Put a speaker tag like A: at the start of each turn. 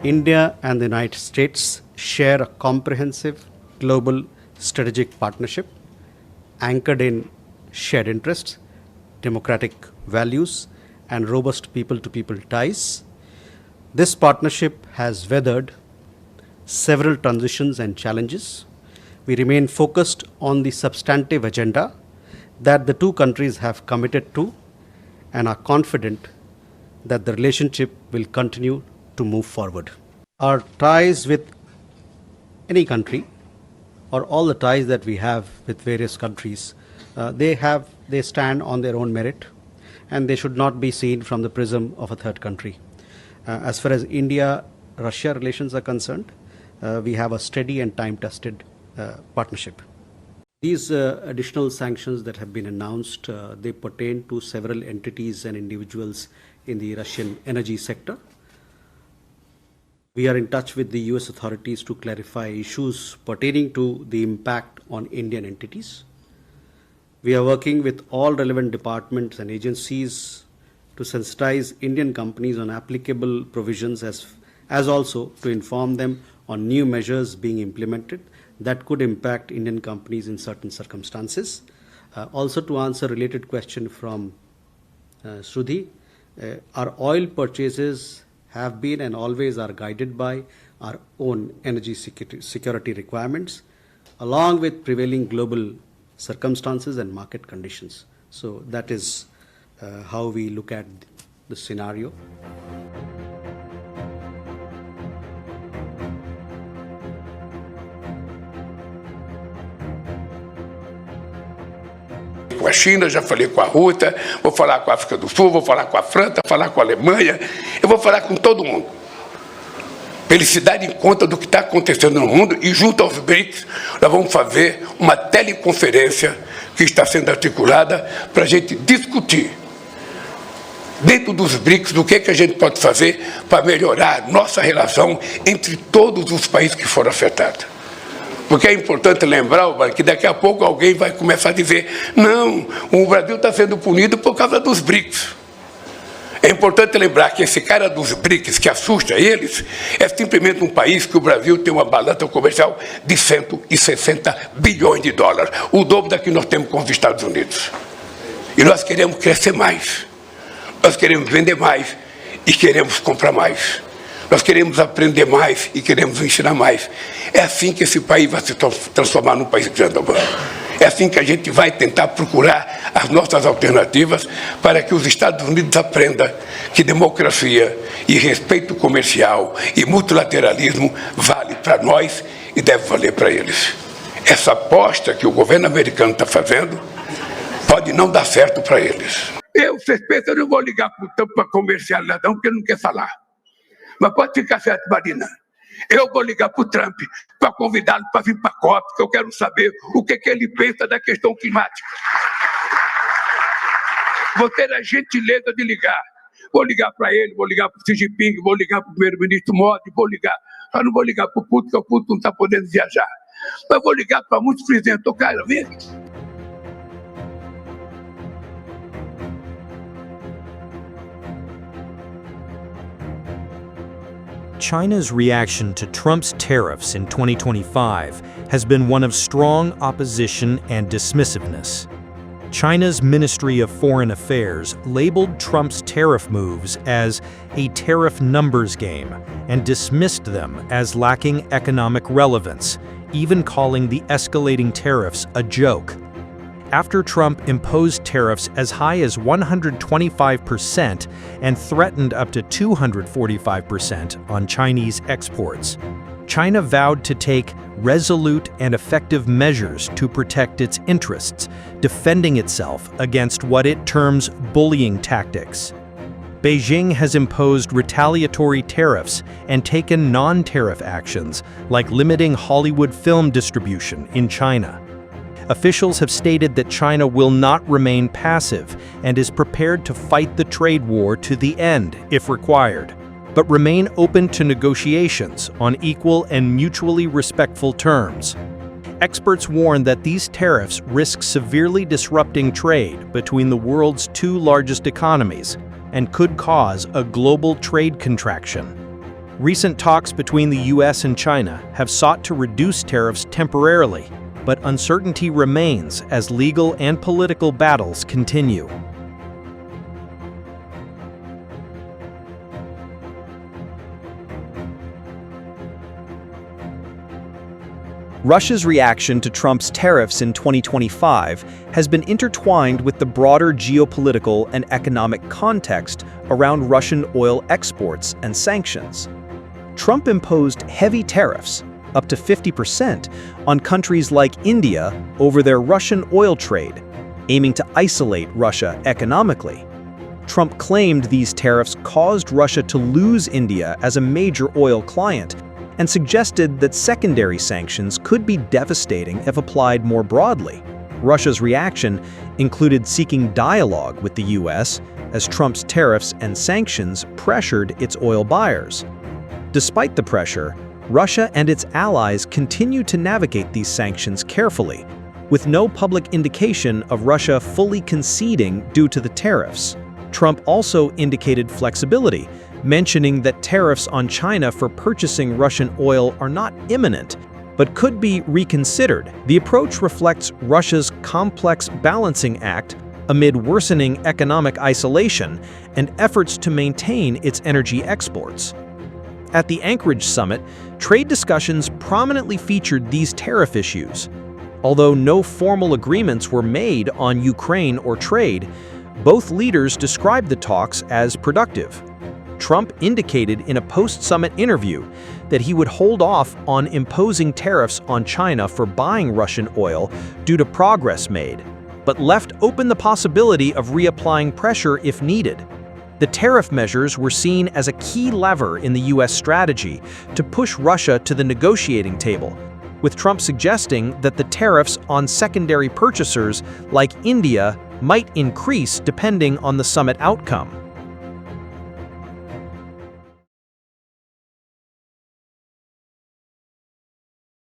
A: India and the United States share a comprehensive global strategic partnership anchored in shared interests, democratic values, and robust people to people ties. This partnership has weathered several transitions and challenges. We remain focused on the substantive agenda that the two countries have committed to and are confident that the relationship will continue to move forward. Our ties with any country, or all the ties that we have with various countries, they stand on their own merit, and they should not be seen from the prism of a third country. As far as India-Russia relations are concerned, we have a steady and time-tested partnership. These additional sanctions that have been announced, they pertain to several entities and individuals in the Russian energy sector. We are in touch with the US authorities to clarify issues pertaining to the impact on Indian entities. We are working with all relevant departments and agencies to sensitize Indian companies on applicable provisions as also to inform them on new measures being implemented that could impact Indian companies in certain circumstances. Also, to answer a related question from Shruti, our oil purchases have been and always are guided by our own energy security requirements, along with prevailing global circumstances and market conditions. So that is how we look at the scenario.
B: Com a China, já falei com a Rússia, vou falar com a África do Sul, vou falar com a França, falar com a Alemanha, eu vou falar com todo mundo. Para eles se darem conta do que está acontecendo no mundo, e junto aos BRICS nós vamos fazer uma teleconferência que está sendo articulada para a gente discutir dentro dos BRICS do que a gente pode fazer para melhorar nossa relação entre todos os países que foram afetados. Porque é importante lembrar, que daqui a pouco alguém vai começar a dizer não, o Brasil está sendo punido por causa dos BRICS. É importante lembrar que esse cara dos BRICS, que assusta eles, é simplesmente um país que o Brasil tem uma balança comercial de 160 bilhões de dólares, o dobro da que nós temos com os Estados Unidos. E nós queremos crescer mais, nós queremos vender mais e queremos comprar mais. Nós queremos aprender mais e queremos ensinar mais. É assim que esse país vai se transformar num país grande. É assim que a gente vai tentar procurar as nossas alternativas para que os Estados Unidos aprendam que democracia e respeito comercial e multilateralismo vale para nós e deve valer para eles. Essa aposta que o governo americano está fazendo pode não dar certo para eles. Vocês pensam, eu não vou ligar para o Trump para comercial não, porque ele não quer falar. Mas pode ficar certo, Marina. Eu vou ligar para o Trump para convidá-lo para vir para a COP, porque eu quero saber o que ele pensa da questão climática. Vou ter a gentileza de ligar. Vou ligar para ele, vou ligar para o Xi Jinping, vou ligar para o primeiro-ministro Modi, vou ligar. Só não vou ligar para o Putin, porque o Putin não está podendo viajar. Mas vou ligar para muitos presidentes. Cara, vem aqui.
C: China's reaction to Trump's tariffs in 2025 has been one of strong opposition and dismissiveness. China's Ministry of Foreign Affairs labeled Trump's tariff moves as a tariff numbers game and dismissed them as lacking economic relevance, even calling the escalating tariffs a joke. After Trump imposed tariffs as high as 125% and threatened up to 245% on Chinese exports, China vowed to take resolute and effective measures to protect its interests, defending itself against what it terms bullying tactics. Beijing has imposed retaliatory tariffs and taken non-tariff actions, like limiting Hollywood film distribution in China. Officials have stated that China will not remain passive and is prepared to fight the trade war to the end if required, but remain open to negotiations on equal and mutually respectful terms. Experts warn that these tariffs risk severely disrupting trade between the world's two largest economies and could cause a global trade contraction. Recent talks between the US and China have sought to reduce tariffs temporarily, but uncertainty remains as legal and political battles continue. Russia's reaction to Trump's tariffs in 2025 has been intertwined with the broader geopolitical and economic context around Russian oil exports and sanctions. Trump imposed heavy tariffs, up to 50%, on countries like India over their Russian oil trade, aiming to isolate Russia economically. Trump claimed these tariffs caused Russia to lose India as a major oil client, and suggested that secondary sanctions could be devastating if applied more broadly. Russia's reaction included seeking dialogue with the US as Trump's tariffs and sanctions pressured its oil buyers. Despite the pressure, Russia and its allies continue to navigate these sanctions carefully, with no public indication of Russia fully conceding due to the tariffs. Trump also indicated flexibility, mentioning that tariffs on China for purchasing Russian oil are not imminent, but could be reconsidered. The approach reflects Russia's complex balancing act amid worsening economic isolation and efforts to maintain its energy exports. At the Anchorage summit, trade discussions prominently featured these tariff issues. Although no formal agreements were made on Ukraine or trade, both leaders described the talks as productive. Trump indicated in a post-summit interview that he would hold off on imposing tariffs on China for buying Russian oil due to progress made, but left open the possibility of reapplying pressure if needed. The tariff measures were seen as a key lever in the US strategy to push Russia to the negotiating table, with Trump suggesting that the tariffs on secondary purchasers like India might increase depending on the summit outcome.